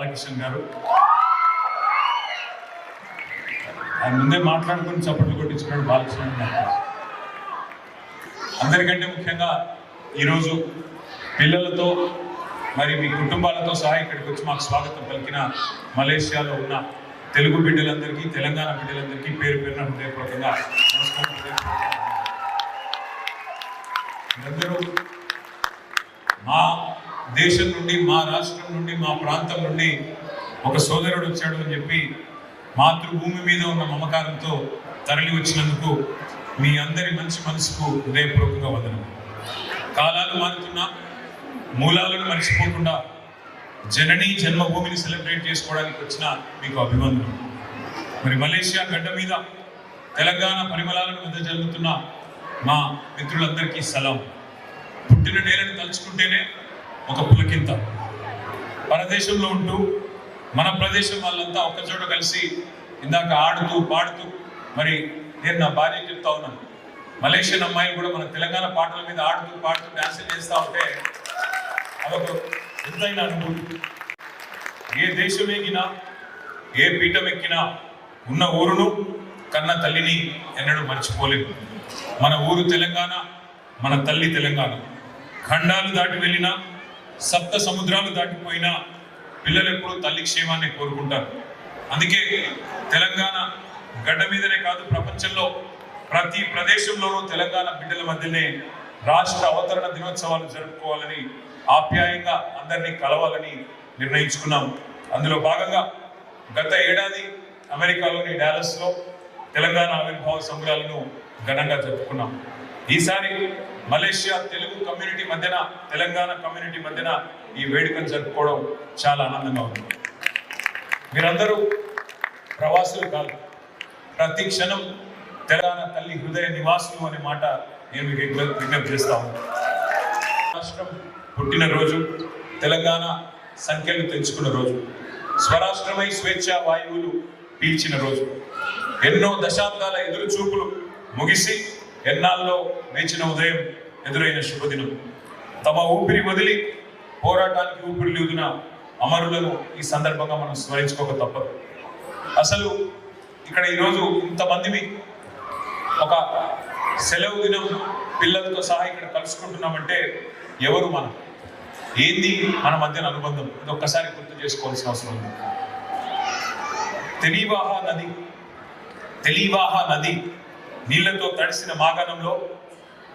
బాలకిషన్ గారు. ఆయన ముందే మాట్లాడుకుని చప్పట్లు కొట్టించుకున్నాడు బాలకిషన్ గారు. అందరికంటే ముఖ్యంగా ఈరోజు పిల్లలతో మరి మీ కుటుంబాలతో సహా ఇక్కడికి వచ్చి మాకు స్వాగతం పలికిన మలేషియాలో ఉన్న తెలుగు బిడ్డలందరికీ, తెలంగాణ బిడ్డలందరికీ పేరు పేరున హృదయపూర్వకంగా నమస్కారం. మీరందరూ మా దేశం నుండి, మా రాష్ట్రం నుండి, మా ప్రాంతం నుండి ఒక సోదరుడు వచ్చాడు అని చెప్పి మాతృభూమి మీద ఉన్న మమకారంతో తరలి వచ్చినందుకు మీ అందరి మంచి మనసుకు హృదయపూర్వకంగా వందనం. కాలాలు మారుతున్నా మూలాలను మర్చిపోకుండా జనని జన్మభూమిని సెలబ్రేట్ చేసుకోవడానికి వచ్చిన మీకు అభివందనం. మరి మలేషియా గడ్డ మీద తెలంగాణ పరిమళాలను వెదజల్లుతున్న మా మిత్రులందరికీ సలాం. పుట్టిన నేలను తలుచుకుంటేనే ఒక పులకింత. పరదేశంలో ఉంటూ మన ప్రదేశం వాళ్ళంతా ఒక్కచోట కలిసి ఇందాక ఆడుతూ పాడుతూ, మరి నేను నా భార్య చెప్తా ఉన్నాను, మలేషియన్ అమ్మాయిలు కూడా మన తెలంగాణ పాటల మీద ఆడుతూ పాడుతూ డాన్సులు చేస్తూ ఉంటే అదొక ఎంతైనా అనుభూతి. ఏ దేశం ఎగినా, ఏ పీఠం ఎక్కినా ఉన్న ఊరును కన్న తల్లిని ఎన్నడూ మర్చిపోలేదు. మన ఊరు తెలంగాణ, మన తల్లి తెలంగాణ. ఖండాలు దాటి వెళ్ళినా, సప్త సముద్రాలు దాటిపోయినా పిల్లలు ఎప్పుడూ తల్లి క్షేమాన్ని కోరుకుంటారు. అందుకే తెలంగాణ గడ్డ మీదనే కాదు, ప్రపంచంలో ప్రతి ప్రదేశంలోనూ తెలంగాణ బిడ్డల మధ్యనే రాష్ట్ర అవతరణ దినోత్సవాలు జరుపుకోవాలని, ఆప్యాయంగా అందరినీ కలవాలని నిర్ణయించుకున్నాం. అందులో భాగంగా గత ఏడాది అమెరికాలోని డాలస్లో తెలంగాణ ఆవిర్భావ సంబరాలను ఘనంగా జరుపుకున్నాం. ఈసారి మలేషియా తెలుగు కమ్యూనిటీ మధ్యన, తెలంగాణ కమ్యూనిటీ మధ్యన ఈ వేడుకను జరుపుకోవడం చాలా ఆనందంగా ఉంది. మీరందరూ ప్రవాసులు కాదు, ప్రతి క్షణం తెలంగాణ తల్లి హృదయ నివాసులు అనే మాట నేను విజ్ఞప్తి చేస్తాను. రాష్ట్రం పుట్టినరోజు, తెలంగాణ సంఖ్యలు తెంచుకున్న రోజు, స్వరాష్ట్రమై స్వేచ్ఛ వాయువులు పీల్చిన రోజు, ఎన్నో దశాబ్దాల ఎదురు చూపులు ముగిసి ఎన్నాళ్ళలో వేచిన ఉదయం ఎదురైన శుభదినం. తమ ఊపిరి వదిలి పోరాటానికి ఊపిరి లీదున అమరులను ఈ సందర్భంగా మనం స్మరించుకోక తప్పదు. అసలు ఇక్కడ ఈరోజు ఇంతమంది ఒక సెలవు దినం పిల్లలతో సహా ఇక్కడ కలుసుకుంటున్నామంటే ఎవరు మనం, ఏంది మన మధ్యన అనుబంధం, ఇది ఒక్కసారి గుర్తు చేసుకోవాల్సిన అవసరం ఉంది. తెలివాహ నది నీళ్లతో తడిసిన మాగాణంలో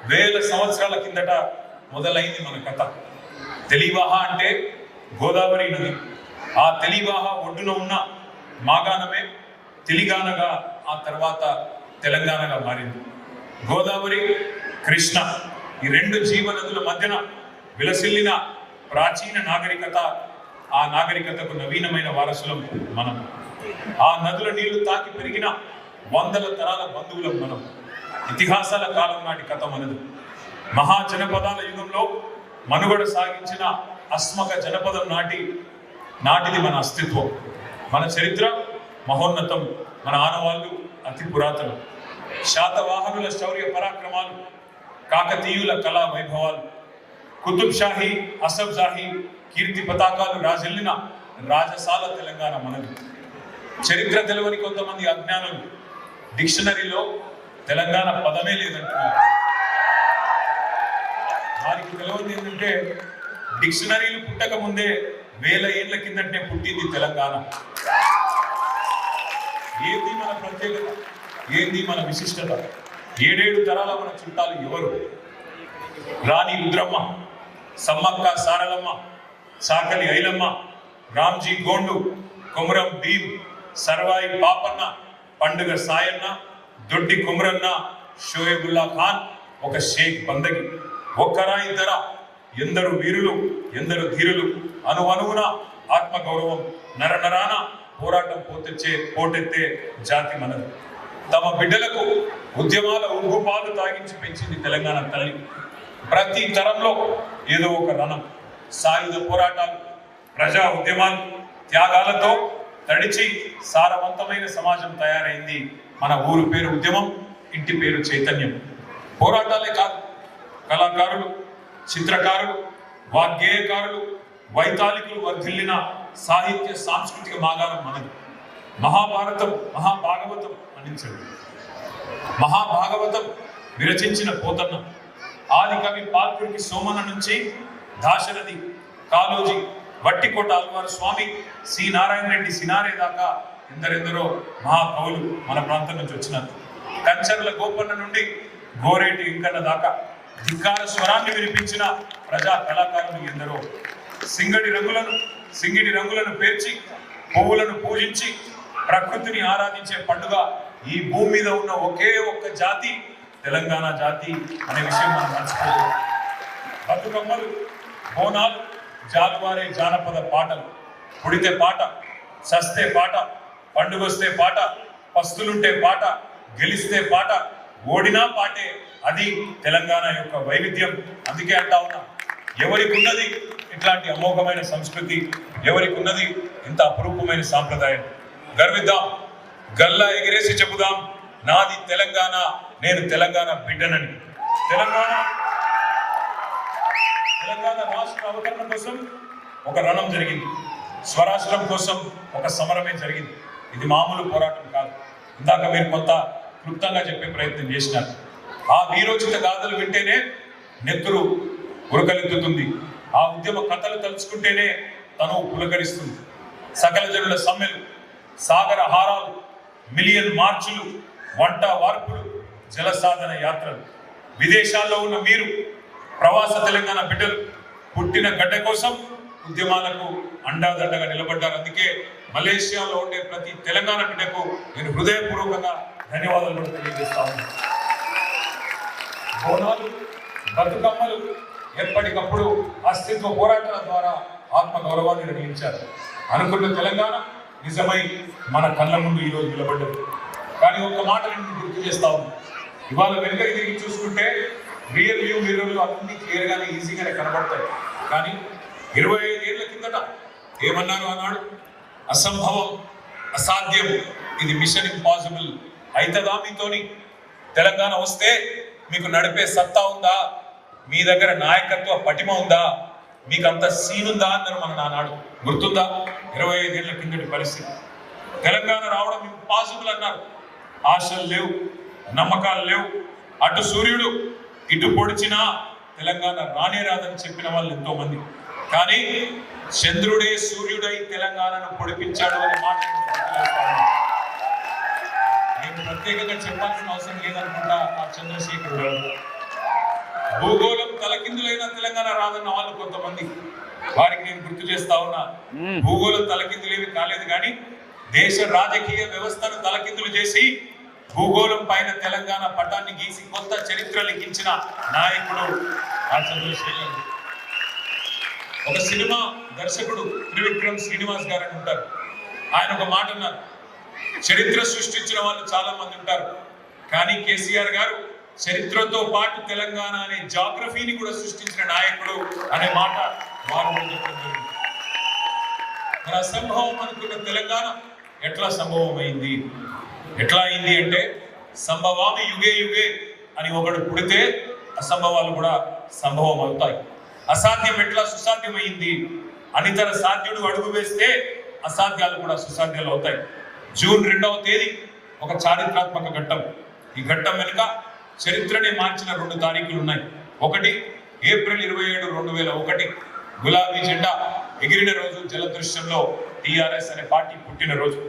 వేల సంవత్సరాల కిందట మొదలైంది మన కథ. తెలివాహ అంటే గోదావరి నది. ఆ తెలివాహ ఒడ్డున ఉన్న మాగాణమే తెలిగానగా ఆ తర్వాత తెలంగాణగా మారింది. గోదావరి, కృష్ణ ఈ రెండు జీవనదుల మధ్యన విలసిల్లిన ప్రాచీన నాగరికత, ఆ నాగరికతకు నవీనమైన వారసులం మనం. ఆ నదుల నీళ్లు తాకి పెరిగిన వందల తరాల బంధువులం మనం. ఇతిహాసాల కాలం నాటి కథ మనది. మహాజనపదాల యుగంలో మనుగడ సాగించిన అస్మక జనపదం నాటిది మన అస్తిత్వం. మన చరిత్ర మహోన్నతం, మన ఆనవాళ్ళు అతి పురాతనం. శాతవాహనుల శౌర్య పరాక్రమాలు, కాకతీయుల కళా వైభవాలు, కుతుబ్ షాహీ, అసఫ్ జాహీ కీర్తి పతాకాలు రాజెల్లిన రాజసాల తెలంగాణ మనది. చరిత్ర తెలవని కొంతమంది అజ్ఞానులు డిక్షనరీలో తెలంగాణ పదమే లేదంటున్నారు. వారికి తెలవని ఏంటంటే డిక్షనరీలు పుట్టక ముందే 1000 ఏళ్ల కిందటే పుట్టింది తెలంగాణ. ఏంది మన ప్రత్యేకత, ఏంది మన విశిష్టత, 7 తరాల మన చుట్టాలు ఎవరు? రాణి రుద్రమ్మ, సమ్మక్క సారలమ్మ, సాకలి ఐలమ్మ, రామ్జీ గోండు, కొమరం భీమ్, సర్వాయి పాపన్న, పండుగ సాయన్న, దొడ్డి కుమరన్న, షోయబుల్లా ఖాన్, ఒక షేక్ బందగి. ఒక్కరా ఇద్దరా, ఎందరు వీరులు, ఎందరు ధీరులు, అనువనువున ఆత్మగౌరవం, నరనరాన పోరాటం పోటెత్తే జాతి మనది. తమ బిడ్డలకు ఉద్యమాల ఉగ్గుపాలు తాగించి పెంచింది తెలంగాణ తల్లి. ప్రతి తరంలో ఏదో ఒక రణం, సాయుధ పోరాటాలు, ప్రజా ఉద్యమాలు, త్యాగాలతో తడిచి సారవంతమైన సమాజం తయారైంది మన ఊరు పేరు ఉద్యమం, ఇంటి పేరు చైతన్యం. పోరాటాలే కాదు, కళాకారులు, చిత్రకారులు, వాగ్గేయకారులు, వైతాళికులు వర్ధిల్లిన సాహిత్య సాంస్కృతిక మాగాణం మనది. మహాభారతం మహాభాగవతం అందించండి. మహాభాగవతం విరచించిన పోతన్న, ఆది కవి పాల్కురికి సోమన్న నుంచి దాశరథి, కాళోజీ, వట్టికోట అల్వారు స్వామి, సి నారాయణ రెడ్డి సినారే దాకా ఎందరెందరో మహాకవులు మన ప్రాంతం నుంచి వచ్చినారు. కంచర్ల గోపన్న నుండి గోరేటి ఇంకన్న దాకా ధిక్కార స్వరాన్ని వినిపించిన ప్రజా కళాకారులు ఎందరో. సింగిడి రంగులను పేర్చి పువ్వులను పూజించి ప్రకృతిని ఆరాధించే పండుగ ఈ భూమి మీద ఉన్న ఒకే ఒక్క జాతి తెలంగాణ జాతి అనే విషయం మనం మర్చిపోయాం. బతుకమ్మలు, బోనాలు, జాలువారే జానపద పాటలు, పుడితే పాట, సస్తే పాట, పండుగొస్తే పాట, పస్తులుంటే పాట, గెలిస్తే పాట, ఓడినా పాటే. అది తెలంగాణ యొక్క వైవిధ్యం. అందుకే అంటా ఉన్నా, ఎవరికి ఉన్నది ఇట్లాంటి అమోఘమైన సంస్కృతి, ఎవరికి ఉన్నది ఇంత అపురూపమైన సాంప్రదాయం. గర్విద్దాం, గల్లా ఎగిరేసి చెబుదాం, నాది తెలంగాణ, నేను తెలంగాణ బిడ్డనని. తెలంగాణ రాష్ట్ర అవతరణ కోసం ఒక రణం జరిగింది, స్వరాష్ట్రం కోసం ఒక సమరమే జరిగింది. ఇది మామూలు పోరాటం కాదు. ఇందాక మీరు కొంత క్లుప్తంగా చెప్పే ప్రయత్నం చేసినారు. ఆ వీరోచిత గాథలు వింటేనే నెత్తురు ఉరకలెత్తుతుంది. ఆ ఉద్యమ కథలు తలుచుకుంటేనే తను పులకరిస్తుంది. సకల జనుల సమ్మెలు, సాగర హారాలు, మిలియన్ మార్చులు, వంట వార్పులు, జలసాధన యాత్రలు. విదేశాల్లో ఉన్న మీరు ప్రవాస తెలంగాణ బిడ్డలు పుట్టిన గడ్డ కోసం ఉద్యమాలకు అండాదండగా నిలబడ్డారు. అందుకే మలేషియాలో ఉండే ప్రతి తెలంగాణ బిడ్డకు నేను హృదయపూర్వకంగా ధన్యవాదాలు తెలియజేస్తా ఉన్నాను. బోనాలు, బతుకమ్మలు ఎప్పటికప్పుడు అస్తిత్వ పోరాటాల ద్వారా ఆత్మ గౌరవాన్ని నిర్వహించారు. అనుకున్న తెలంగాణ నిజమై మన కళ్ళ ముందు ఈరోజు నిలబడ్డది. కానీ ఒక్క మాట నేను గుర్తు చేస్తా ఉన్నాను. ఇవాళ వెనుకకి తిరిగి చూసుకుంటే రియల్ వ్యూ మిర్రర్లు అన్ని క్లియర్గానే ఈజీగానే కనబడతాయి. కానీ 25 ఏళ్ల కిందట ఏమన్నారు ఆనాడు? అసంభవం, అసాధ్యం, ఇది మిషన్ ఇంపాసిబుల్. అయితదా మీతోని? తెలంగాణ వస్తే మీకు నడిపే సత్తా ఉందా? మీ దగ్గర నాయకత్వ పటిమ ఉందా? మీకు అంత సీన్ ఉందా అన్నారు మన నానాడు. గుర్తుందా? 25 ఏళ్ల కిందటి పరిస్థితి. తెలంగాణ రావడం ఇంపాసిబుల్ అన్నారు. ఆశలు లేవు, నమ్మకాలు లేవు. అటు సూర్యుడు ఇటు పొడిచినా తెలంగాణ రానే రాదని చెప్పిన వాళ్ళు ఎంతో మంది. కానీ చంద్రుడే సూర్యుడై తెలంగాణను పొడిపించాడు అనే మాట నేను ప్రత్యేకంగా చెప్పాల్సిన అవసరం లేదనుకుంటా. ఆ చంద్రశేఖరుడు భూగోళం తలకిందులైన తెలంగాణ రాదన్న వాళ్ళు కొంతమంది, వారికి నేను గుర్తు చేస్తా ఉన్నా. భూగోళం తలకిందులేవి కాలేదు, కానీ దేశ రాజకీయ వ్యవస్థను తలకిందులు చేసి భూగోళం పైన తెలంగాణ పటాన్ని గీసి కొత్త చరిత్ర లిఖించిన నాయకుడు ఆ చంద్రశేఖరుడు. ఒక సినిమా దర్శకుడు త్రివిక్రమ్ శ్రీనివాస్ గారు అని ఉంటారు. ఆయన ఒక మాట అన్నారు, చరిత్ర సృష్టించిన వాళ్ళు చాలా మంది ఉంటారు, కానీ కేసీఆర్ గారు చరిత్రతో పాటు తెలంగాణ అనే జాగ్రఫీని కూడా సృష్టించిన నాయకుడు అనే మాట వారు చెప్పడం జరిగింది. మరి అసంభవం అనుకున్న తెలంగాణ ఎట్లా సంభవం అయింది? ఎట్లా అయింది అంటే, సంభవామి యుగే యుగే అని ఒకడు పుడితే అసంభవాలు కూడా సంభవం అవుతాయి. అసాధ్యం ఎట్లా సుసాధ్యమైంది? అనితర సాధ్యుడు అడుగు వేస్తే అసాధ్యాలు కూడా సుసాధ్యాలు అవుతాయి. జూన్ 2వ తేదీ ఒక చారిత్రాత్మక ఘట్టం. ఈ ఘట్టం వెనుక చరిత్రనే మార్చిన 2 తారీఖులు ఉన్నాయి. ఒకటి ఏప్రిల్ 27, 2001 గులాబీ జెండా ఎగిరిన రోజు, జలదృశ్యంలో టిఆర్ఎస్ అనే పార్టీ పుట్టిన రోజు.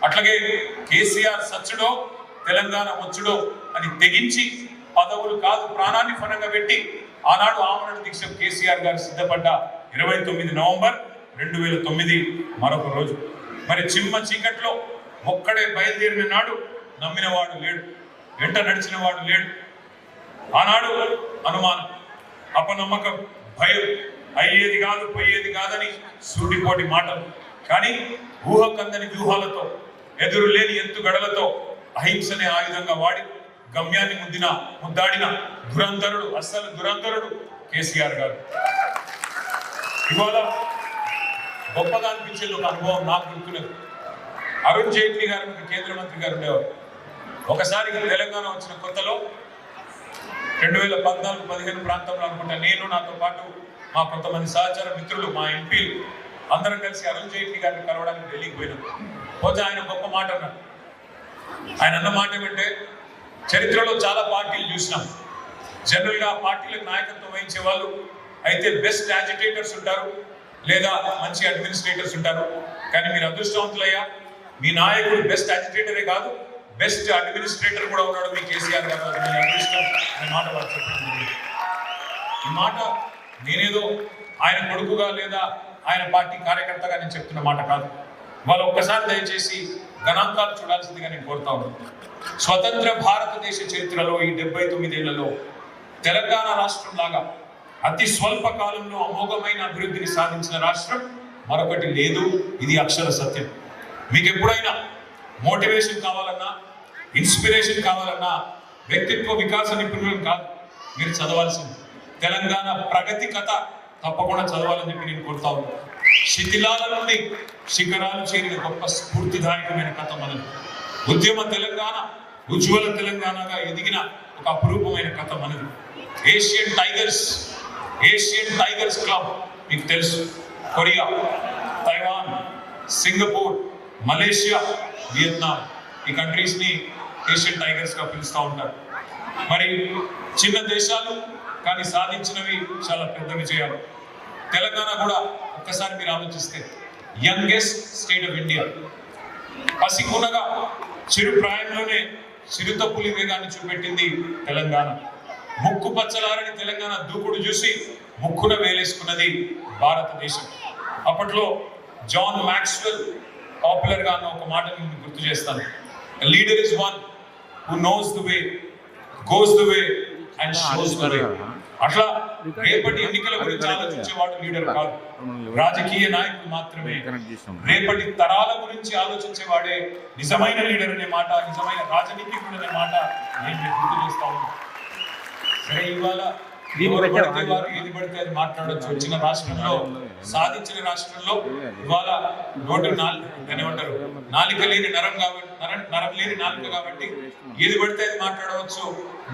అట్లాగే కేసీఆర్ సచ్చుడో తెలంగాణ వచ్చుడో అని తెగించి పదవులు కాదు ప్రాణాన్ని ఫలంగా పెట్టి ఆనాడు ఆమరణ దీక్ష కేసీఆర్ గారు సిద్ధపడ్డ 29 నవంబర్ 2009 మరొక రోజు. మరి చిమ్మ చీకట్లో ఒక్కడే బయలుదేరిన నాడు నమ్మినవాడు లేడు, వెంట నడిచిన వాడు లేడు. ఆనాడు అనుమానం, అపనమ్మకం, భయం, అయ్యేది కాదు పోయేది కాదని సూటిపోటి మాటలు. కానీ ఊహకందని వ్యూహాలతో, ఎదురు లేని ఎత్తుగడలతో అహింసనే ఆయుధంగా వాడి గమ్యాన్ని ముద్దాడిన దురంధరుడు, అస్సలు దురంధరుడు కేసీఆర్ గారు. ఇవాళ గొప్పగా అనిపించేది ఒక అనుభవం నాకు గుర్తులేదు. అరుణ్ జైట్లీ గారు కేంద్ర మంత్రి గారు ఉండేవారు. ఒకసారి తెలంగాణ వచ్చిన కొత్తలో 2014-15 ప్రాంతంలో అనుకుంటా, నేను నాతో పాటు మా కొంతమంది సహచర మిత్రులు, మా ఎంపీలు అందరం కలిసి అరుణ్ జైట్లీ గారిని కలవడానికి ఢిల్లీకి పోయినాం. పోతే ఆయన గొప్ప మాట అన్నారు. ఆయన అన్న మాట ఏమంటే, చరిత్రలో చాలా పార్టీలు చూసినాం, జనరల్గా పార్టీలకు నాయకత్వం వహించే వాళ్ళు అయితే బెస్ట్ యాజిటేటర్స్ ఉంటారు లేదా మంచి అడ్మినిస్ట్రేటర్స్ ఉంటారు. కానీ మీరు అదృష్టవంతులయ్యా, మీ నాయకుడు బెస్ట్ యాజిటేటరే కాదు, బెస్ట్ అడ్మినిస్ట్రేటర్ కూడా ఉన్నాడు మీ కేసీఆర్ గారు. అది మీ అదృష్టం అనే మాట వాళ్ళు చెప్పడం. ఈ మాట నేనేదో ఆయన కొడుకుగా లేదా ఆయన పార్టీ కార్యకర్తగా నేను చెప్తున్న మాట కాదు. వాళ్ళు ఒక్కసారి దయచేసి గణాంకాలు చూడాల్సిందిగా నేను కోరుతా ఉన్నాను. స్వతంత్ర భారతదేశ చరిత్రలో ఈ 79 ఏళ్లలో తెలంగాణ రాష్ట్రం లాగా అతి స్వల్ప కాలంలో అమోఘమైన అభివృద్ధిని సాధించిన రాష్ట్రం మరొకటి లేదు. ఇది అక్షర సత్యం. మీకు ఎప్పుడైనా మోటివేషన్ కావాలన్నా, ఇన్స్పిరేషన్ కావాలన్నా వ్యక్తిత్వ వికాస నిపుణులను కాదు, మీరు చదవాల్సింది తెలంగాణ ప్రగతి కథ తప్పకుండా చదవాలని చెప్పి నేను కోరుతా ఉన్నాను. శిథిలాల నుండి శిఖరాలు చేరిన గొప్ప స్ఫూర్తిదాయకమైన కథ మనది. ఉద్యమ తెలంగాణ ఉజ్వల తెలంగాణగా ఎదిగిన ఒక అపురూపమైన కథ మనది. ఏషియన్ టైగర్స్ క్లబ్ మీకు తెలుసు. Korea, Taiwan, Singapore, Malaysia, Vietnam, ఈ కంట్రీస్ ని ఏషియన్ టైగర్స్ గా పిలుస్తూ ఉంటారు. మరి చిన్న దేశాలు కానీ సాధించినవి చాలా పెద్ద విజయాలు. తెలంగాణ కూడా ఒక్కసారి మీరు ఆలోచిస్తే యంగెస్ట్ స్టేట్ ఆఫ్ ఇండియా. పసికునగా చిరు ప్రాయంలోనే చిరుతపులి వేగాన్ని చూపెట్టింది తెలంగాణ. ముక్కు పచ్చలారని తెలంగాణ దూకుడు చూసి ముక్కున వేలేసుకున్నది భారతదేశం. అప్పట్లో జాన్ మ్యాక్స్వెల్ పాపులర్ గా అన్న ఒక మాట నేను గుర్తు చేస్తాను. Leader is one who knows the way, goes the way and shows the way. అట్లా రేపటి ఎన్నికల గురించి ఆలోచించేవాడు లీడర్ కాదు, రాజకీయ నాయకుడు మాత్రమే. రేపటి తరాల గురించి ఆలోచించేవాడే నిజమైన లీడర్ అనే మాట, నిజమైన రాజనీతికుడు అనే మాట నేను గుర్తు చేస్తా ఉన్నాను. సరే, ఇవాళ ఏది పడితే అది మాట్లాడొచ్చు. వచ్చిన రాష్ట్రంలో, సాధించిన రాష్ట్రంలో ఇవాళ నోటు ఏమంటారు, నాలిక లేని నరం కాబట్టి, నరం లేని నాలుక కాబట్టి ఏది పడితే అది మాట్లాడవచ్చు.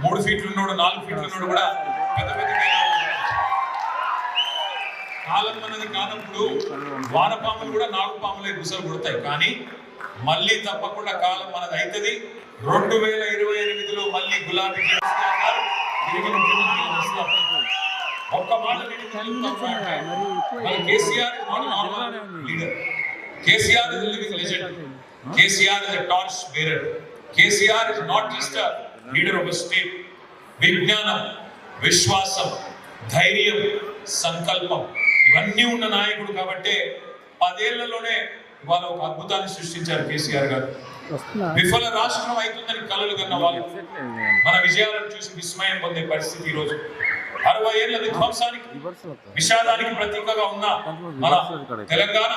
3 ఫీట్లు ఉన్నాడు, 4 ఫీట్లు ఉన్నాడు కూడా పెద్ద పెద్ద కాలం అన్నది కానప్పుడు వానపాములు కూడా నాగుపాములే గుసలు కొడతాయి. కానీ మళ్ళీ తప్పకుండా కాలం మనది అవుతుంది. 2028లో మళ్ళీ గులాబీ ఒక్క మాట KCR leader, KCR is living legend, KCR is a torch bearer. KCR is not just a leader of a state. విజ్ఞానం, విశ్వాసం, ధైర్యం, సంకల్పం ఇవన్నీ ఉన్న నాయకుడు కాబట్టి 10 ఏళ్లలోనే వాళ్ళు ఒక అద్భుతాన్ని సృష్టించారు కేసీఆర్ గారు. విఫల రాష్ట్రం అవుతుందని కలలు కన్న వాళ్ళు మన విజయాలను చూసి విస్మయం పొందే పరిస్థితి ఈరోజు. 60 ఏళ్ల విధ్వంసానికి, విషాదానికి ప్రతీకగా ఉన్న మన తెలంగాణ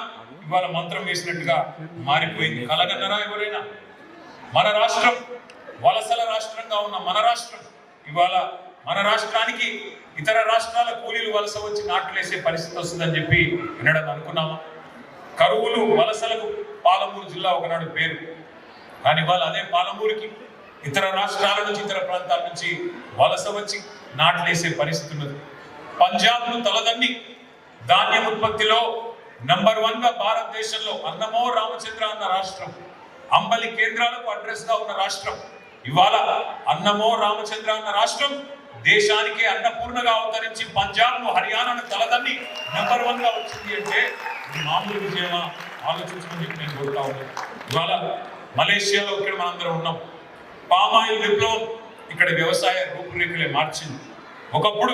ఇవాళ మంత్రం వేసినట్టుగా మారిపోయింది. కలగన్నరా ఎవరైనా? మన రాష్ట్రం వలసల రాష్ట్రంగా ఉన్న మన రాష్ట్రం ఇవాళ మన రాష్ట్రానికి ఇతర రాష్ట్రాల కూలీలు వలస వచ్చి నాట్లేసే పరిస్థితి వస్తుందని చెప్పి వినడం అనుకున్నామా? కరువులు, వలసలకు పాలమూరు జిల్లా ఒకనాడు పేరు. కానీ వాళ్ళు అదే పాలమూరుకి ఇతర రాష్ట్రాల నుంచి, ఇతర ప్రాంతాల నుంచి వలస వచ్చి నాట్లేసే పరిస్థితి ఉన్నది. పంజాబ్ను తలదన్ని ధాన్యం ఉత్పత్తిలో నంబర్ 1గా భారతదేశంలో అన్నమో రామచంద్ర అన్న రాష్ట్రం, అంబలి కేంద్రాలకు అడ్రస్ గా ఉన్న రాష్ట్రం. ఇవాళ అన్నమో రామచంద్ర అన్న రాష్ట్రం దేశానికి అన్నపూర్ణగా అవతరించి పంజాబ్ను, హర్యానాను తలదన్ని నంబర్ 1గా వచ్చింది అంటే మామూలు విజయమా? ఆలోచించమని చెప్పి నేను కోరుతా ఉన్నాను. ఇవాళ మలేషియాలో ఇక్కడ మనందరం ఉన్నాం. పామాయిల్ విప్లవం ఇక్కడ వ్యవసాయ రూపురేఖలే మార్చింది. ఒకప్పుడు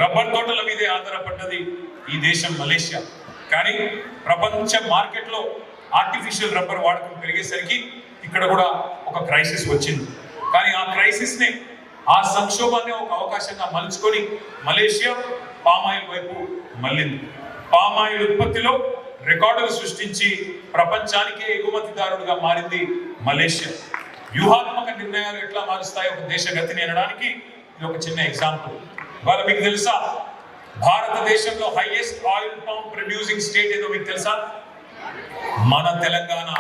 రబ్బర్ తోటల మీదే ఆధారపడ్డది ఈ దేశం మలేషియా. కానీ ప్రపంచ మార్కెట్లో ఆర్టిఫిషియల్ రబ్బర్ వాడకం పెరిగేసరికి ఇక్కడ కూడా ఒక క్రైసిస్ వచ్చింది. కానీ ఆ క్రైసిస్ ని, ఆ సంక్షోభాన్ని ఒక అవకాశంగా మలుచుకొని మలేషియా పామాయిల్ వైపు మళ్ళింది. పామాయిల్ ఉత్పత్తిలో రికార్డులు సృష్టించి ప్రపంచానికే ఎగుమతిదారుడుగా మారింది మలేషియా. వ్యూహాత్మక నిర్ణయాలు ఎట్లా మారుస్తాయి ఒక దేశ గతిని అనడానికి ఇది ఒక చిన్న ఎగ్జాంపుల్. ఇవాళ మీకు తెలుసా, భారతదేశంలో highest oil palm producing state ఏదో మీకు తెలుసా? మన తెలంగాణ.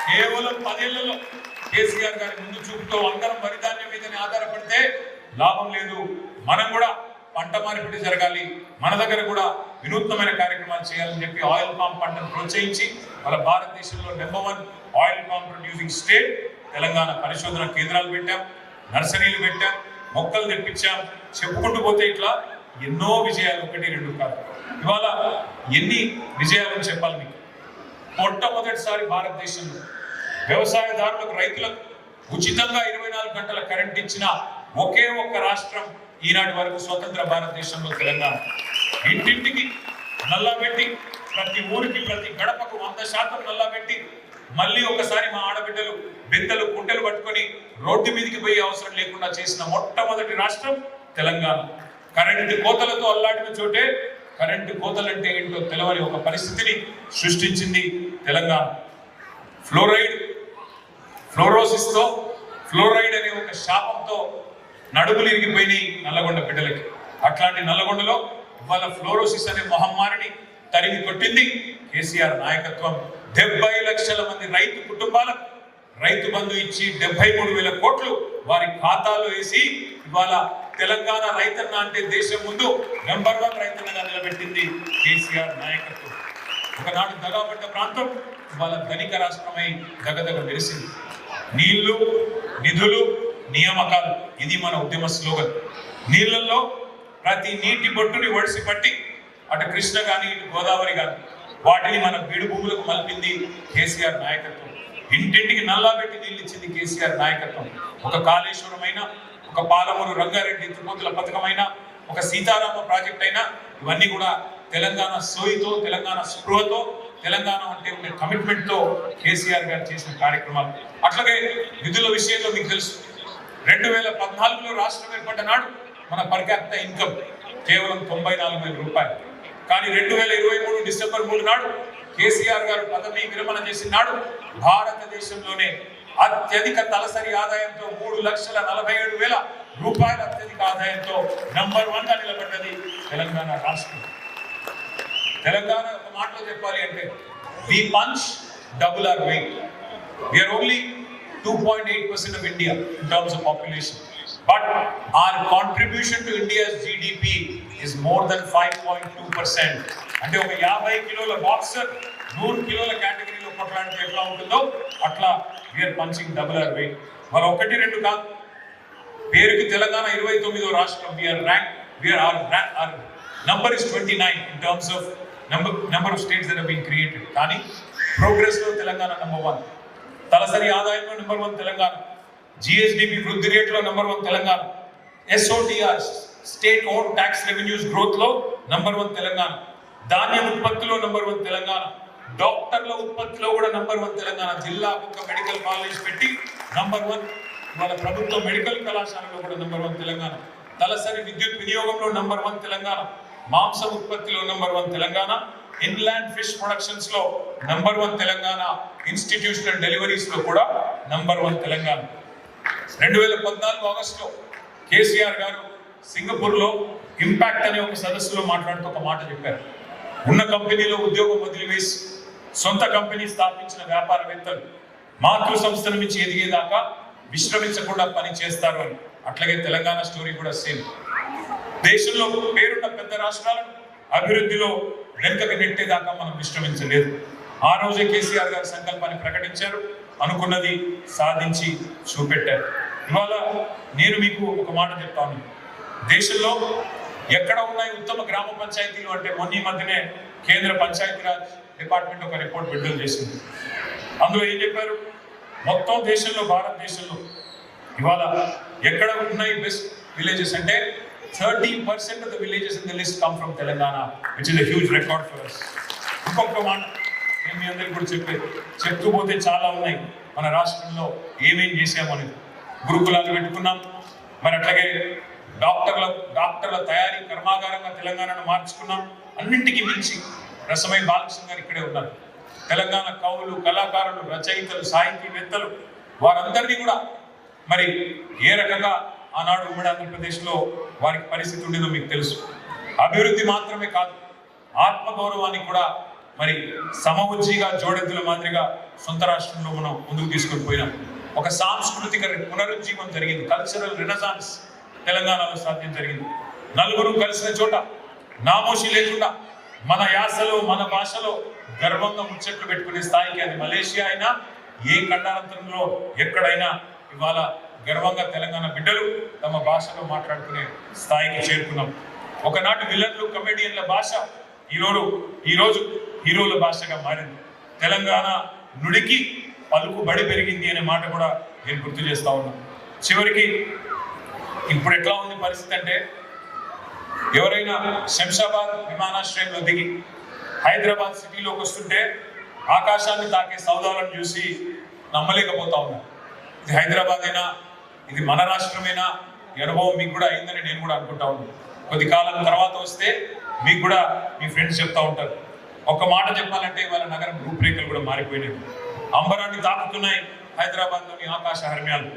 కేవలం 10 ఏళ్లలో కేసీఆర్ గారి ముందు చూపుతో అందరం వరిధాన్యం మీదనే ఆధారపడితే లాభం లేదు. మనం కూడా పంట మార్పిడి జరగాలి, మన దగ్గర కూడా వినూత్నమైన కార్యక్రమాలు చేయాలని చెప్పి ఆయిల్ పామ్ పంటను ప్రోత్సహించి వాళ్ళ భారతదేశంలో #1 oil palm producing state Telangana. పరిశోధన కేంద్రాలు పెట్టాం, నర్సరీలు పెట్టాం, మొక్కలు తెప్పించాం. చెప్పుకుంటూ పోతే ఇట్లా ఎన్నో విజయాలు, 1, 2 కాదు. ఇవాళ ఎన్ని విజయాలను చెప్పాలి మీకు. మొట్టమొదటిసారి భారతదేశంలో వ్యవసాయదారులకు, రైతులకు ఉచితంగా 24 గంటల కరెంట్ ఇచ్చిన ఒకే ఒక్క రాష్ట్రం ఈనాటి వరకు స్వతంత్ర భారతదేశంలో తెలంగాణ. ఇంటింటికి నల్లా పెట్టి, ప్రతి ఊరికి, ప్రతి గడపకు 100% నల్లా పెట్టి, మళ్ళీ ఒకసారి మా ఆడబిడ్డలు బిందెలు కుంటలు పట్టుకొని రోడ్డు మీదకి పోయే అవసరం లేకుండా చేసిన మొట్టమొదటి రాష్ట్రం తెలంగాణ. కరెంటు కోతలతో అల్లాడిన చోటే కరెంటు కోతలంటే ఏంటో తెలవని ఒక పరిస్థితిని సృష్టించింది తెలంగాణ. ఫ్లోరోసిస్తో, ఫ్లోరైడ్ అనే ఒక శాపంతో నడుములు ఇరిగిపోయినాయి నల్లగొండ బిడ్డలకి. అట్లాంటి నల్లగొండలో ఇవాళ ఫ్లోరోసిస్ అనే మహమ్మారిని తరిమి కొట్టింది కేసీఆర్ నాయకత్వం. 70 లక్షల మంది రైతు కుటుంబాలకు రైతు బంధు ఇచ్చి 73,000 కోట్లు వారి ఖాతాలో వేసి ఇవాళ తెలంగాణ రైతన్న అంటే దేశం ముందు #1 రైతన్నగా నిలబెట్టింది కేసీఆర్ నాయకత్వం. ఒకనాడు దగాపడ్డ ప్రాంతం ఇవాళ ధనిక రాష్ట్రమై దగదగ మెరిసింది. నీళ్లు, నిధులు, నియామకాలు, ఇది మన ఉద్యమ స్లోగన్. నీళ్లలో ప్రతి నీటి బొట్టుని ఒడిసి పట్టి అటు కృష్ణ కానీ ఇటు గోదావరి కానీ వాటిని మన బీడు భూములకు మలిపింది కేసీఆర్ నాయకత్వం. ఇంటింటికి నల్లా పెట్టి నీళ్ళు ఇచ్చింది కేసీఆర్ నాయకత్వం. ఒక కాళేశ్వరమైన, ఒక పాలమూరు రంగారెడ్డి ఎత్తిపోతుల పథకమైన, ఒక సీతారామ ప్రాజెక్ట్ అయినా ఇవన్నీ కూడా తెలంగాణ సోయితో, తెలంగాణ స్పృహతో, తెలంగాణ అంటే ఉండే కమిట్మెంట్తో కేసీఆర్ గారు చేసిన కార్యక్రమాలు. అట్లాగే నిధుల విషయంలో మీకు తెలుసు, 2014లో రాష్ట్రం ఏర్పడ్డ నాడు మన పర్ క్యాపిటల్ ఇన్కమ్ కేవలం 94,000 రూపాయలు. కానీ 2023 డిసెంబర్ 3 నాడు కేసీఆర్ గారు పదవి విరమణ చేసిన నాడు భారతదేశంలోనే అత్యధిక తలసరి ఆదాయంతో 3,47,000 రూపాయల అత్యధిక ఆదాయంతో #1గా నిలబడ్డది తెలంగాణ రాష్ట్రం. తెలంగాణ ఒక మాటలో చెప్పాలి అంటే we punch double our weight. We are only 2.8% of India in terms of population, but our contribution to India's GDP is more than 5.2%. అంటే ఒక 50 కిలోల బాక్సర్ 100 కిలోల కేటగిరీలో కొట్లాడితే ఎట్లా ఉంటుందో అట్లా వీఆర్ పంచింగ్ #1 our weight. మరి 1, 2 కాదు, పేరుకి తెలంగాణ 29వ రాష్ట్రం. our number is 29 in terms of number of states that have been created. కానీ ప్రోగ్రెస్ లో తెలంగాణ #1, తలసరి ఆదాయంలో #1 తెలంగాణ, GSDP వృద్ధి రేట్లో #1 Telangana, SOTR state own tax revenues growth లో #1 తెలంగాణ, ధాన్యం ఉత్పత్తిలో #1 తెలంగాణ, డాక్టర్ల ఉత్పత్తిలో కూడా #1 తెలంగాణ. జిల్లాకు ఒక మెడికల్ కాలేజ్ పెట్టి #1. ఇవాళ ప్రభుత్వ మెడికల్ కళాశాలలో కూడా #1 తెలంగాణ. తలసరి విద్యుత్ వినియోగంలో #1 తెలంగాణ, మాంసం ఉత్పత్తిలో #1 తెలంగాణ, ఇన్లాండ్ ఫిష్ ప్రొడక్షన్స్ లో #1 తెలంగాణ, ఇన్స్టిట్యూషనల్ డెలివరీస్ లో కూడా #1 తెలంగాణ. 2014 ఆగస్టులో కేసీఆర్ గారు సింగపూర్ లో ఇంపాక్ట్ అనే ఒక సదస్సులో మాట్లాడుతూ ఒక మాట చెప్పారు. ఉన్న కంపెనీలో ఉద్యోగం వదిలివేసి సొంత కంపెనీ స్థాపించిన వ్యాపారవేత్తలు మాతృ సంస్థల నుంచి ఎదిగేదాకా విశ్రమించకుండా పని చేస్తారు అని. అట్లాగే తెలంగాణ స్టోరీ కూడా సేమ్. దేశంలో పేరున్న పెద్ద రాష్ట్రాలను అభివృద్ధిలో వెనుకకు నెట్టేదాకా మనం విశ్రమించలేదు. ఆ రోజే కేసీఆర్ గారు సంకల్పాన్ని ప్రకటించారు, అనుకున్నది సాధించి చూపెట్టారు. ఇవాళ నేను మీకు ఒక మాట చెప్తాను. దేశంలో ఎక్కడ ఉన్నాయి ఉత్తమ గ్రామ పంచాయతీలు అంటే మొన్న మధ్యనే కేంద్ర పంచాయతీరాజ్ డిపార్ట్మెంట్ ఒక రిపోర్ట్ విడుదల చేసింది. అందులో ఏం చెప్పారు, మొత్తం దేశంలో, భారతదేశంలో ఇవాళ ఎక్కడ ఉన్నాయి బెస్ట్ విలేజెస్ అంటే 30% of the villages in the list come from Telangana, which is a huge record for us. ఇంకొక మాట నేను మీ అందరికీ కూడా చెప్తూ పోతే చాలా ఉన్నాయి మన రాష్ట్రంలో ఏమేం చేసామనేది. గురుకులాలు పెట్టుకున్నాం, మరి అట్లాగే డాక్టర్ల తయారీ కర్మాగారంగా తెలంగాణను మార్చుకున్నాం. అన్నింటికీ మించి రసమై బాలకృష్ణ గారు ఇక్కడే ఉన్నారు. తెలంగాణ కవులు, కళాకారులు, రచయితలు, సాహితీవేత్తలు వారందరినీ కూడా మరి ఏ రకంగా ఆనాడు ఉమ్మడి ఆంధ్రప్రదేశ్లో వారికి పరిస్థితి ఉండేదో మీకు తెలుసు. అభివృద్ధి మాత్రమే కాదు, ఆత్మగౌరవానికి కూడా మరి సమవుజ్జిగా, జోడెద్దుల మాదిరిగా సొంత రాష్ట్రంలో మనం ముందుకు తీసుకొని పోయినాం. ఒక సాంస్కృతిక పునరుజ్జీవం జరిగింది, కల్చరల్ రెనెసాన్స్ తెలంగాణలో సాధ్యం జరిగింది. నలుగురు కలిసిన చోట నామోషి లేకుండా మన యాసలో మన భాషలో గర్వంగా ముచ్చట్లు పెట్టుకునే స్థాయికి, అది మలేషియా అయినా ఏ ఖండాంతరంలో ఎక్కడైనా ఇవాళ గర్వంగా తెలంగాణ బిడ్డలు తమ భాషలో మాట్లాడుకునే స్థాయికి చేరుకున్నాం. ఒకనాటి విలన్లు కమెడియన్ల భాష ఈరోజు హీరోల భాషగా మారింది. తెలంగాణ నుడికి పలుకుబడి పెరిగింది అనే మాట కూడా నేను గుర్తు చేస్తా ఉన్నాను. చివరికి ఇప్పుడు ఎట్లా ఉంది పరిస్థితి అంటే, ఎవరైనా శంషాబాద్ విమానాశ్రయంలో దిగి హైదరాబాద్ సిటీలోకి వస్తుంటే ఆకాశాన్ని తాకే సౌదాలను చూసి నమ్మలేకపోతా ఉన్నారు. ఇది హైదరాబాద్ అయినా, ఇది మన రాష్ట్రమేనా, ఈ అనుభవం మీకు కూడా అయిందని నేను కూడా అనుకుంటా ఉన్నాను. కొద్ది కాలం తర్వాత వస్తే మీకు కూడా మీ ఫ్రెండ్స్ చెప్తా ఉంటారు. ఒక మాట చెప్పాలంటే వాళ్ళ నగరం రూపురేఖలు కూడా మారిపోయినాయి. అంబరాన్ని తాకుతున్నాయి హైదరాబాద్లోని ఆకాశ హర్మ్యాలు,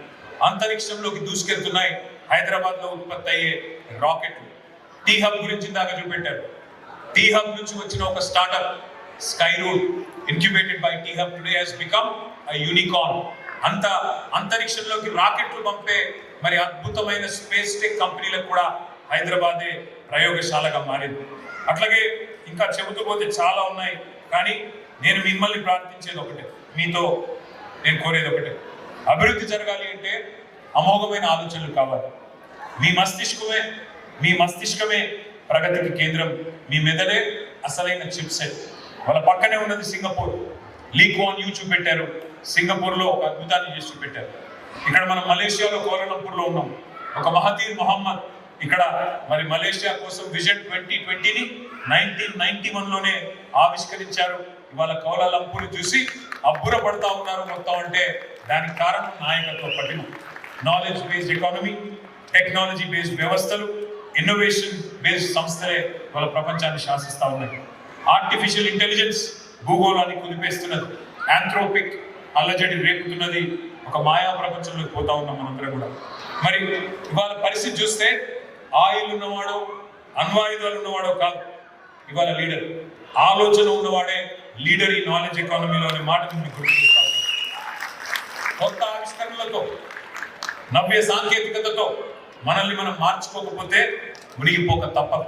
అంతరిక్షంలోకి దూసుకెళ్తున్నాయి హైదరాబాద్లో ఉత్పత్తి అయ్యే రాకెట్లు. టీ హబ్ గురించి దాకా చూపెట్టారు. టీ హబ్ నుంచి వచ్చిన ఒక startup Skyroot, incubated by T Hub, today has become a unicorn. అంతరిక్షంలోకి రాకెట్లు పంపే మరి అద్భుతమైన స్పేస్ టెక్ కంపెనీలకు కూడా హైదరాబాదే ప్రయోగశాలగా మారింది. అట్లాగే ఇంకా చెబుతూ పోతే చాలా ఉన్నాయి. కానీ నేను మిమ్మల్ని ప్రార్థించేది ఒకటే, మీతో నేను కోరేది ఒకటే, అభివృద్ధి జరగాలి అంటే అమోఘమైన ఆలోచనలు కావాలి. మీ మస్తిష్కమే ప్రగతికి కేంద్రం. మీ మెదడే అసలైన చిప్ సెట్. వాళ్ళ పక్కనే ఉన్నది సింగపూర్. లీ కువాన్ యూ చూపెట్టారు, సింగపూర్లో ఒక అద్భుతాన్ని చేసి చూపెట్టారు. ఇక్కడ మనం మలేషియాలో కౌలాలంపూర్లో ఉన్నాం. ఒక మహతీర్ మొహమ్మద్ ఇక్కడ మరి మలేషియా కోసం విజన్ 2020ని 1991లోనే ఆవిష్కరించారు. ఇవాళ కౌలాలంపూర్ చూసి అబ్బుర పడతా ఉన్నారు మొత్తం. అంటే దానికి కారణం నాయకత్వ పట్టిన, knowledge based economy, technology based వ్యవస్థలు, ఇన్నోవేషన్ బేస్డ్ సంస్థలే వాళ్ళ ప్రపంచాన్ని శాసిస్తూ ఉన్నాయి. ఆర్టిఫిషియల్ ఇంటెలిజెన్స్ భూగోళాన్ని కుదిపేస్తున్నది. ఆంథ్రోపిక్ అల్లజడి రేపుతున్నది. ఒక మాయా ప్రపంచంలోకి పోతా ఉన్నాం మనందరం కూడా. మరి ఇవాళ పరిస్థితి చూస్తే ఆయిల్ ఉన్నవాడో అణ్వాయుధాలు ఉన్నవాడో కాదు ఇవాళ లీడర్. ఆలోచన ఉన్నవాడే లీడర్ ఈ నాలెడ్జ్ ఎకానమీలో అనే మాటను మీకు గుర్తు చేస్తా ఉన్నాను. కొత్త ఆవిష్కరణలతో, నవ్య సాంకేతికతతో మనల్ని మనం మార్చుకోకపోతే మునిగిపోక తప్పదు.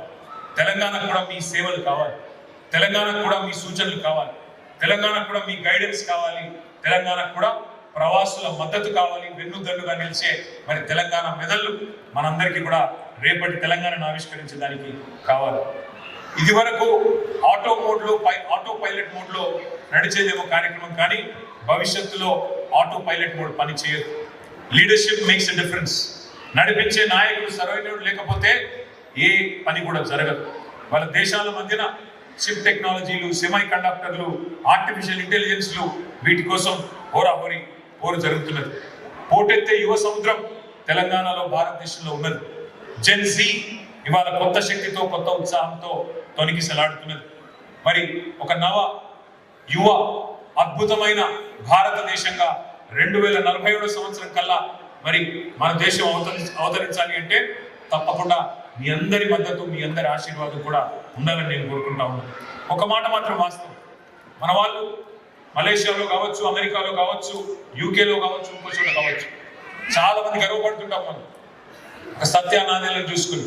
తెలంగాణకు కూడా మీ సేవలు కావాలి, తెలంగాణకు కూడా మీ సూచనలు కావాలి, తెలంగాణకు కూడా మీ గైడెన్స్ కావాలి, తెలంగాణకు కూడా ప్రవాసుల మద్దతు కావాలి. వెన్నుదన్నుగా నిలిచే మరి తెలంగాణ మెదళ్ళు మనందరికీ కూడా రేపటి తెలంగాణను ఆవిష్కరించడానికి కావాలి. ఇది వరకు ఆటో పైలట్ మోడ్లో నడిచేదేమో కార్యక్రమం, కానీ భవిష్యత్తులో ఆటో పైలట్ మోడ్ పని చేయదు. Leadership makes a difference. నడిపించే నాయకుడు సరైనడు లేకపోతే ఏ పని కూడా జరగదు. వాళ్ళ దేశాల మధ్యన చిప్ టెక్నాలజీలు, సెమీ కండక్టర్లు, ఆర్టిఫిషియల్ ఇంటెలిజెన్స్లు, వీటి కోసం హోరాహోరీ పోరు జరుగుతున్నది. పోటెత్తే యువ సముద్రం తెలంగాణలో, భారతదేశంలో ఉన్నది. జెన్ జీ ఇవాళ కొత్త శక్తితో, కొత్త ఉత్సాహంతో తొనికిసలాడుతున్నది. మరి ఒక నవ యువ అద్భుతమైన భారతదేశంగా 2047 సంవత్సరం కల్లా మరి మన దేశం అవతరించాలి అంటే తప్పకుండా మీ అందరి మద్దతు, మీ అందరి ఆశీర్వాదం కూడా ఉండాలని నేను కోరుకుంటా ఉన్నాను. ఒక మాట మాత్రం వాస్తవం, మన వాళ్ళు మలేషియాలో కావచ్చు, అమెరికాలో కావచ్చు, యూకేలో కావచ్చు, ఇంకో చోట కావచ్చు, చాలా మంది గర్వపడుతుంటాం. మనం ఒక సత్యానాథేలను చూసుకుని,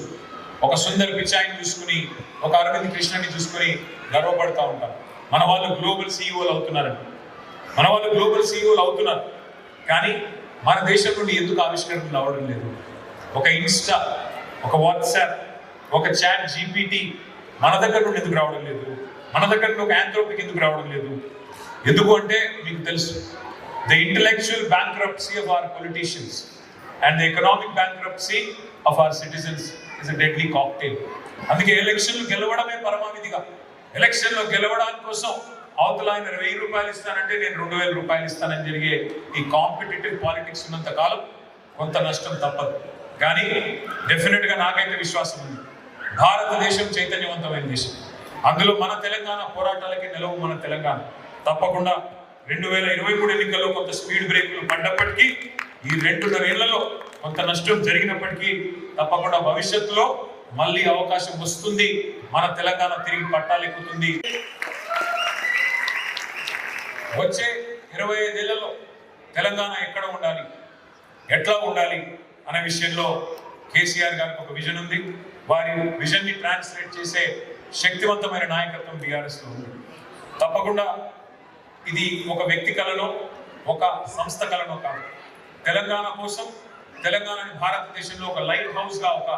ఒక సుందర్ పిచాయిని చూసుకుని, ఒక అరవింద్ కృష్ణని చూసుకుని గర్వపడుతూ ఉంటాం. మన వాళ్ళు గ్లోబల్ సీఈఓలు అవుతున్నారండి, మన వాళ్ళు గ్లోబల్ సీఈఓలు అవుతున్నారు. కానీ మన దేశం నుండి ఎందుకు ఆవిష్కరణలు రావడం లేదు? ఒక ఇన్స్టా, ఒక వాట్సాప్, ఒక చాట్ జీపీటీ మన దగ్గర నుండి ఎందుకు రావడం లేదు? మన దగ్గర నుండి ఒక ఆంథ్రోపిక్ ఎందుకు రావడం లేదు? ఎందుకు అంటే మీకు తెలుసు, the intellectual bankruptcy of our politicians and the economic bankruptcy of our citizens is a deadly cocktail. అందుకే ఎలక్షన్లు గెలవడమే పరమావిధిగా. ఎలక్షన్లో గెలవడానికి కోసం అవతల ఆయన 1000 రూపాయలు ఇస్తానంటే నేను 2000 రూపాయలు ఇస్తానని జరిగే ఈ కాంపిటేటివ్ పాలిటిక్స్ ఉన్నంత కాలం కొంత నష్టం తప్పదు. కానీ డెఫినెట్గా నాకైతే విశ్వాసం ఉంది, భారతదేశం చైతన్యవంతమైన దేశం. అందులో మన తెలంగాణ పోరాటాలకి నిలవు మన తెలంగాణ. తప్పకుండా 2023 ఎన్నికల్లో కొంత స్పీడ్ బ్రేకులు పడ్డప్పటికీ, ఈ 2.5 ఏళ్లలో కొంత నష్టం జరిగినప్పటికీ తప్పకుండా భవిష్యత్తులో మళ్ళీ అవకాశం వస్తుంది. మన తెలంగాణ తిరిగి పట్టాలెక్కుతుంది. వచ్చే 25 ఏళ్లలో తెలంగాణ ఎక్కడ ఉండాలి, ఎట్లా ఉండాలి అనే విషయంలో కేసీఆర్ గారికి ఒక విజన్ ఉంది. వారి విజన్ని ట్రాన్స్లేట్ చేసే శక్తివంతమైన నాయకత్వం బీఆర్ఎస్లో ఉంది. తప్పకుండా ఇది ఒక వ్యక్తి కళలో, ఒక సంస్థ కళలో కాదు. తెలంగాణ కోసం, తెలంగాణని భారతదేశంలో ఒక లైట్ హౌస్గా, ఒక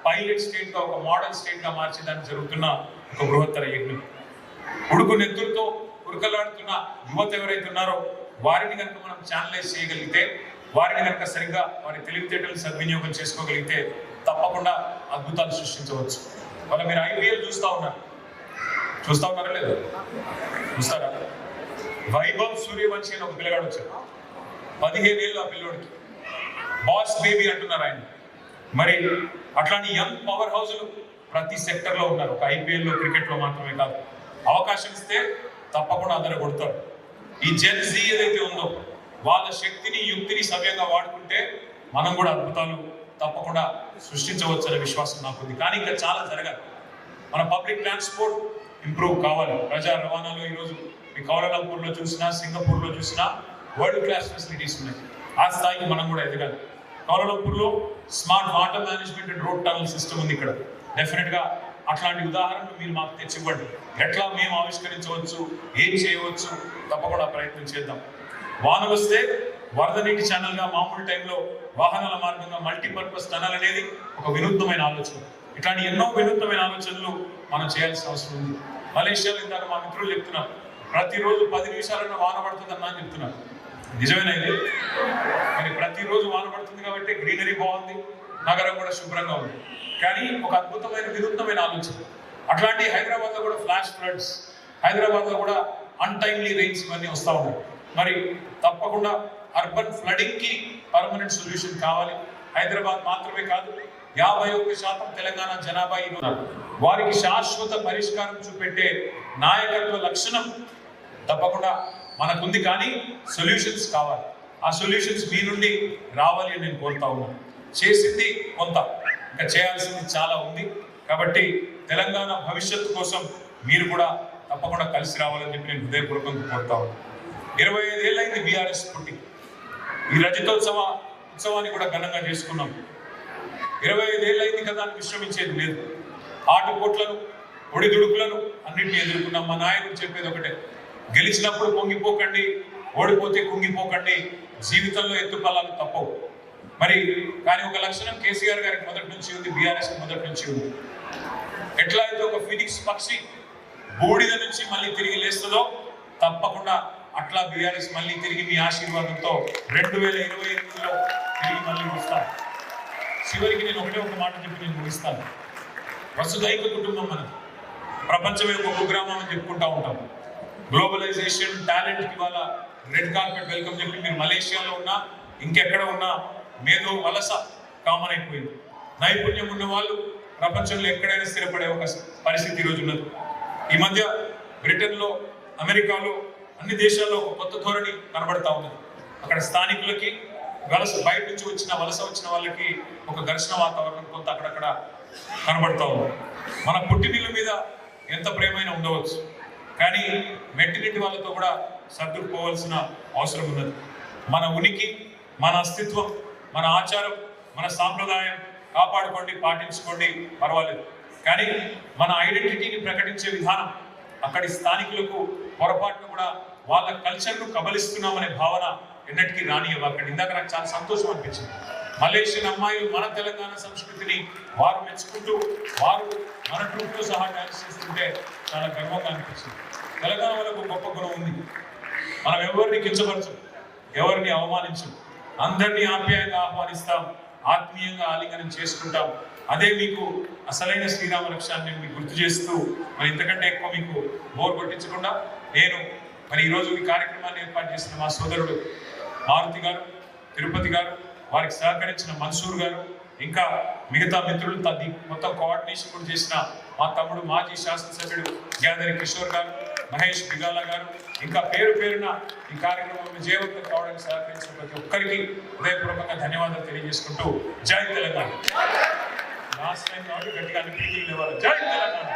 పైలట్ స్టేట్గా, ఒక మోడల్ స్టేట్గా మార్చేదానికి జరుగుతున్న ఒక బృహత్తర యజ్ఞం. ఉడుకు నెత్తులతో ఉరుకలాడుతున్న యువత ఎవరైతే ఉన్నారో వారిని కనుక మనం ఛానలైజ్ చేయగలిగితే, వారిని కనుక సరిగ్గా వారి తెలివితేటలు సద్వినియోగం చేసుకోగలిగితే తప్పకుండా అద్భుతాలు సృష్టించవచ్చు. వాళ్ళ మీరు IPL చూస్తూ ఉన్నారా లేదా? చూస్తారా? వైభవ్ సూర్యవంశీ అని ఒక పిల్లగాడు వచ్చాడు. 15 ఏళ్ళు ఆ పిల్లోడికి. బాస్ బేబీ అంటున్నారు ఆయన. మరి అట్లాంటి యంగ్ పవర్ హౌస్లు ప్రతి సెక్టర్లో ఉన్నారు. ఒక IPL లో, క్రికెట్లో మాత్రమే కాదు. అవకాశం ఇస్తే తప్పకుండా అందరూ కొడతారు. ఈ జెన్ జీ ఏదైతే ఉందో వాళ్ళ శక్తిని, యుక్తిని సవ్యంగా వాడుకుంటే మనం కూడా అద్భుతాలు తప్పకుండా సృష్టించవచ్చనే విశ్వాసం నాకుంది. కానీ ఇంకా చాలా జరగాలి. మన పబ్లిక్ ట్రాన్స్పోర్ట్ ఇంప్రూవ్ కావాలి. ప్రజా రవాణాలో ఈరోజు మీ కౌలాలంపూర్లో చూసినా, సింగపూర్లో చూసినా వరల్డ్ క్లాస్ ఫెసిలిటీస్ ఉన్నాయి. ఆ స్థాయికి మనం కూడా ఎదగాలి. కౌలాలంపూర్లో smart water management and road tunnel system ఉంది. ఇక్కడ డెఫినెట్గా అట్లాంటి ఉదాహరణలు మీరు మాకు తెచ్చివ్వండి. ఎట్లా మేము ఆవిష్కరించవచ్చు, ఏం చేయవచ్చు, తప్పకుండా ప్రయత్నం చేద్దాం. వానలు వస్తే వరద నీటి ఛానల్గా, మామూలు టైంలో వాహనాల మార్గంగా మల్టీపర్పస్ టనల్ అనేది ఒక వినూత్నమైన ఆలోచన. ఇట్లాంటి ఎన్నో వినూత్నమైన ఆలోచనలు మనం చేయాల్సిన అవసరం ఉంది. మలేషియాలో ఇందాక మా మిత్రులు చెప్తున్నారు, ప్రతిరోజు 10 నిమిషాలన్నా వాన పడుతుందన్నా అని చెప్తున్నారు. నిజమేనైతే మరి ప్రతిరోజు వాన పడుతుంది కాబట్టి గ్రీనరీ బాగుంది, నగరం కూడా శుభ్రంగా ఉంది. కానీ ఒక అద్భుతమైన వినూత్నమైన ఆలోచన. అట్లాంటి హైదరాబాద్లో కూడా ఫ్లాష్ ఫ్లడ్స్, హైదరాబాద్లో కూడా అన్టైమ్లీ రెయిన్స్ ఇవన్నీ వస్తూ ఉన్నాయి. మరి తప్పకుండా అర్బన్ ఫ్లడింగ్కి పర్మనెంట్ సొల్యూషన్ కావాలి. హైదరాబాద్ మాత్రమే కాదు, 51% తెలంగాణ జనాభా ఉన్నారు. వారికి శాశ్వత పరిష్కారం చూపెట్టే నాయకత్వ లక్షణం తప్పకుండా మనకుంది. కానీ సొల్యూషన్స్ కావాలి. ఆ సొల్యూషన్స్ మీ నుండి రావాలి అని నేను కోరుతా ఉన్నాను. చేసింది కొంత, ఇంకా చేయాల్సింది చాలా ఉంది. కాబట్టి తెలంగాణ భవిష్యత్తు కోసం మీరు కూడా తప్పకుండా కలిసి రావాలని చెప్పి నేను హృదయపూర్వకంగా కోరుతా ఉన్నాను. 25 ఏళ్ళైంది బీఆర్ఎస్ పుట్టి. ఈ ఉత్సవాన్ని కూడా ఘనంగా చేసుకున్నాం. 25 ఏళ్ళైంది కదా అని విశ్రమించేది లేదు. ఆటుపోట్లను, ఒడిదుడుకులను అన్నింటినీ ఎదుర్కొన్నాం. మా నాయకుడు చెప్పేది ఒకటే, గెలిచినప్పుడు పొంగిపోకండి, ఓడిపోతే కుంగిపోకండి, జీవితంలో ఎత్తుపల్లాలు తప్పవు. మరి కానీ ఒక లక్షణం కేసీఆర్ గారికి మొదటి నుంచి ఉంది, బీఆర్ఎస్ మొదటి నుంచి ఉంది. ఎట్లా అయితే ఒక ఫినిక్స్ పక్షి బూడిద నుంచి మళ్ళీ తిరిగి లేస్తుందో తప్పకుండా అట్లా బీఆర్ఎస్ మళ్ళీ తిరిగి మీ ఆశీర్వాదంతో 2028లో తిరిగి మళ్ళీ వస్తాను. చివరికి నేను ఒక మాట చెప్పి నేను ముగిస్తాను. వసుధైక కుటుంబం మనది. ప్రపంచమే ఒక కుగ్రామం అని చెప్పుకుంటా ఉంటాం. గ్లోబలైజేషన్, టాలెంట్కి వాళ్ళ రెడ్ కార్పెట్ వెల్కమ్ చెప్పి మీరు మలేషియాలో ఉన్నా, ఇంకెక్కడ ఉన్నా మేధో వలస కామన్ అయిపోయింది. నైపుణ్యం ఉన్న వాళ్ళు ప్రపంచంలో ఎక్కడైనా స్థిరపడే ఒక పరిస్థితి ఈరోజు ఉన్నది. ఈ మధ్య బ్రిటన్లో, అమెరికాలో, అన్ని దేశాల్లో ఒక కొత్త ధోరణి కనబడతా ఉన్నది. అక్కడ స్థానికులకి బయట నుంచి వలస వచ్చిన వాళ్ళకి ఒక ఘర్షణ వాతావరణం కొంత అక్కడక్కడ కనబడతా ఉంది. మన పుట్టినిళ్ళ మీద ఎంత ప్రేమైనా ఉండవచ్చు, కానీ మెట్టినింటి వాళ్ళతో కూడా సర్దుకుపోవాల్సిన అవసరం ఉన్నది. మన ఉనికి, మన అస్తిత్వం, మన ఆచారం, మన సాంప్రదాయం కాపాడుకోండి, పాటించుకోండి, పర్వాలేదు. కానీ మన ఐడెంటిటీని ప్రకటించే విధానం అక్కడి స్థానికులకు పొరపాటును కూడా వాళ్ళ కల్చర్ను కబలిస్తున్నామనే భావన ఎన్నటికీ రానివ్వకండి. ఇందాక నాకు చాలా సంతోషం అనిపించింది. మలేషియన్ అమ్మాయిలు మన తెలంగాణ సంస్కృతిని వారు మెచ్చుకుంటూ వారు మన ట్రూప్తో సహా డ్యాన్స్ చేస్తుంటే చాలా గర్వంగా అనిపించింది. తెలంగాణ వాళ్ళకు గొప్ప గుణం ఉంది. మనం ఎవరిని కించపరచం, ఎవరిని అవమానించం, అందరినీ ఆప్యాయంగా ఆహ్వానిస్తాం, ఆత్మీయంగా ఆలింగనం చేసుకుంటాం. అదే మీకు అసలైన శ్రీరామ లక్ష్యాన్ని మీకు గుర్తు చేస్తూ మరి ఇంతకంటే ఎక్కువ మీకు బోర్ కొట్టించకుండా నేను మరి ఈరోజు ఈ కార్యక్రమాన్ని ఏర్పాటు చేసిన మా సోదరుడు మారుతి గారు, తిరుపతి గారు, వారికి సహకరించిన మన్సూర్ గారు, ఇంకా మిగతా మిత్రులు మొత్తం కోఆర్డినేషన్ కూడా చేసిన మా తమ్ముడు మాజీ శాసనసభ్యుడు గ్యాదరి కిషోర్ గారు, మహేష్ బిగాల గారు, ఇంకా పేరున ఈ కార్యక్రమం విజయవంతం కావడానికి సహకరించిన ప్రతి ఒక్కరికి హృదయపూర్వకంగా ధన్యవాదాలు తెలియజేసుకుంటూ జై తెలంగాణ. లాస్ట్ టైం కాబట్టి గట్టిగా అన్ని పీకులు లేవాలి. జై తెలంగాణ.